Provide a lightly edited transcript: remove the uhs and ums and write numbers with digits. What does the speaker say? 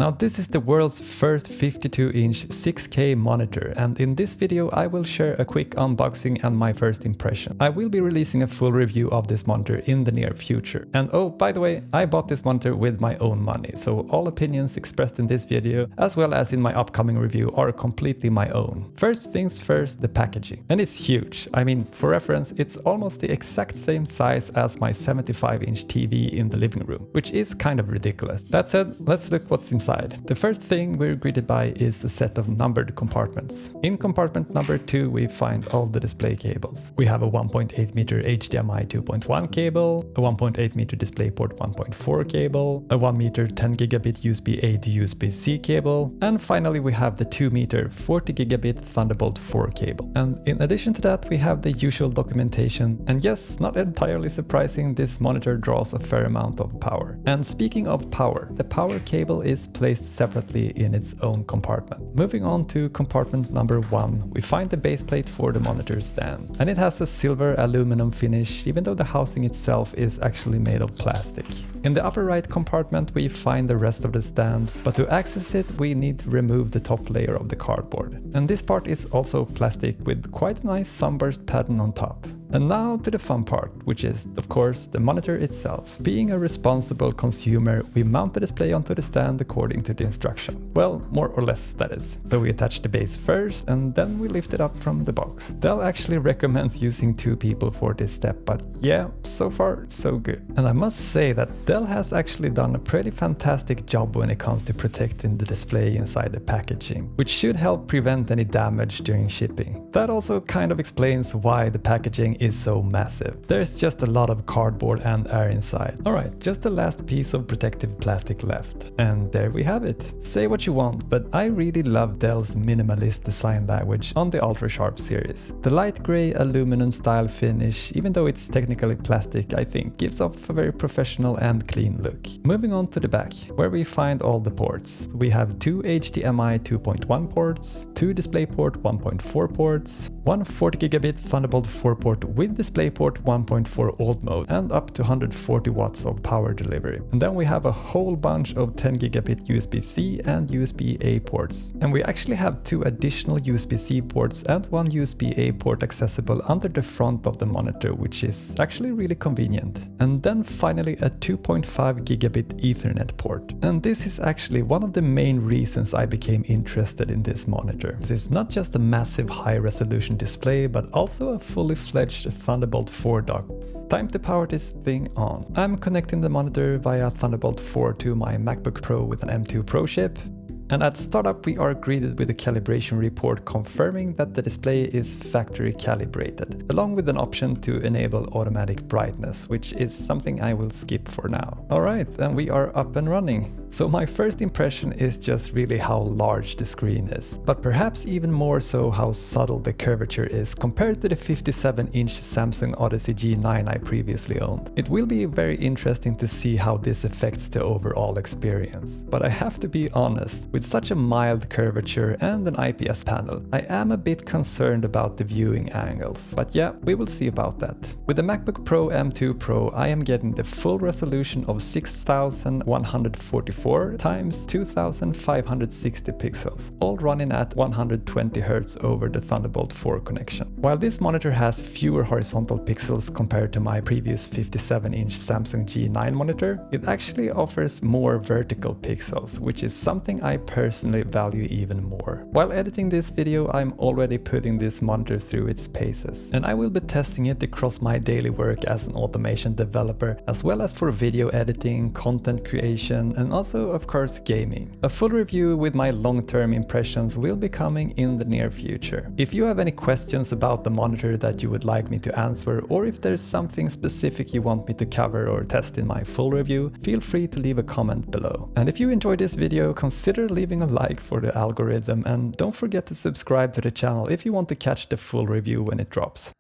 Now this is the world's first 52-inch 6K monitor, and in this video I will share a quick unboxing and my first impression. I will be releasing a full review of this monitor in the near future. And oh, by the way, I bought this monitor with my own money, so all opinions expressed in this video, as well as in my upcoming review, are completely my own. First things first, the packaging. And it's huge. I mean, for reference, it's almost the exact same size as my 75-inch TV in the living room, which is kind of ridiculous. That said, let's look what's inside. The first thing we're greeted by is a set of numbered compartments. In compartment number 2, we find all the display cables. We have a 1.8 meter HDMI 2.1 cable, a 1.8 meter DisplayPort 1.4 cable, a 1 meter 10 gigabit USB-A to USB-C cable, and finally we have the 2 meter 40 gigabit Thunderbolt 4 cable. And in addition to that, we have the usual documentation, and yes, not entirely surprising, this monitor draws a fair amount of power. And speaking of power, the power cable is placed separately in its own compartment. Moving on to compartment number 1, we find the base plate for the monitor stand. And it has a silver aluminum finish, even though the housing itself is actually made of plastic. In the upper right compartment we find the rest of the stand, but to access it we need to remove the top layer of the cardboard. And this part is also plastic with quite a nice sunburst pattern on top. And now to the fun part, which is, of course, the monitor itself. Being a responsible consumer, we mount the display onto the stand according to the instruction. Well, more or less that is. So we attach the base first, and then we lift it up from the box. Dell actually recommends using 2 people for this step, but yeah, so far, so good. And I must say that Dell has actually done a pretty fantastic job when it comes to protecting the display inside the packaging, which should help prevent any damage during shipping. That also kind of explains why the packaging is so massive. There's just a lot of cardboard and air inside. Alright, just the last piece of protective plastic left. And there we have it. Say what you want, but I really love Dell's minimalist design language on the UltraSharp series. The light grey aluminum style finish, even though it's technically plastic, I think gives off a very professional and clean look. Moving on to the back, where we find all the ports. We have 2 HDMI 2.1 ports, 2 DisplayPort 1.4 ports, one 40 gigabit Thunderbolt 4 port with DisplayPort 1.4 old mode and up to 140 watts of power delivery. And then we have a whole bunch of 10 gigabit USB-C and USB-A ports. And we actually have 2 additional USB-C ports and 1 USB-A port accessible under the front of the monitor, which is actually really convenient. And then finally a 2.5 gigabit Ethernet port. And this is actually one of the main reasons I became interested in this monitor. It's not just a massive high resolution display, but also a fully fledged Thunderbolt 4 dock. Time to power this thing on. I'm connecting the monitor via Thunderbolt 4 to my MacBook Pro with an M2 Pro chip. And at startup we are greeted with a calibration report confirming that the display is factory calibrated, along with an option to enable automatic brightness, which is something I will skip for now. Alright, and we are up and running. So my first impression is just really how large the screen is, but perhaps even more so how subtle the curvature is compared to the 57-inch Samsung Odyssey G9 I previously owned. It will be very interesting to see how this affects the overall experience. But I have to be honest, with such a mild curvature and an IPS panel, I am a bit concerned about the viewing angles. But yeah, we will see about that. With the MacBook Pro M2 Pro, I am getting the full resolution of 6144 times 2560 pixels, all running at 120 Hz over the Thunderbolt 4 connection. While this monitor has fewer horizontal pixels compared to my previous 57-inch Samsung G9 monitor, it actually offers more vertical pixels, which is something I personally value even more. While editing this video, I'm already putting this monitor through its paces, and I will be testing it across my daily work as an automation developer, as well as for video editing, content creation, and also of course gaming. A full review with my long-term impressions will be coming in the near future. If you have any questions about the monitor that you would like me to answer, or if there's something specific you want me to cover or test in my full review, feel free to leave a comment below. And if you enjoyed this video, consider leaving a like for the algorithm, and don't forget to subscribe to the channel if you want to catch the full review when it drops.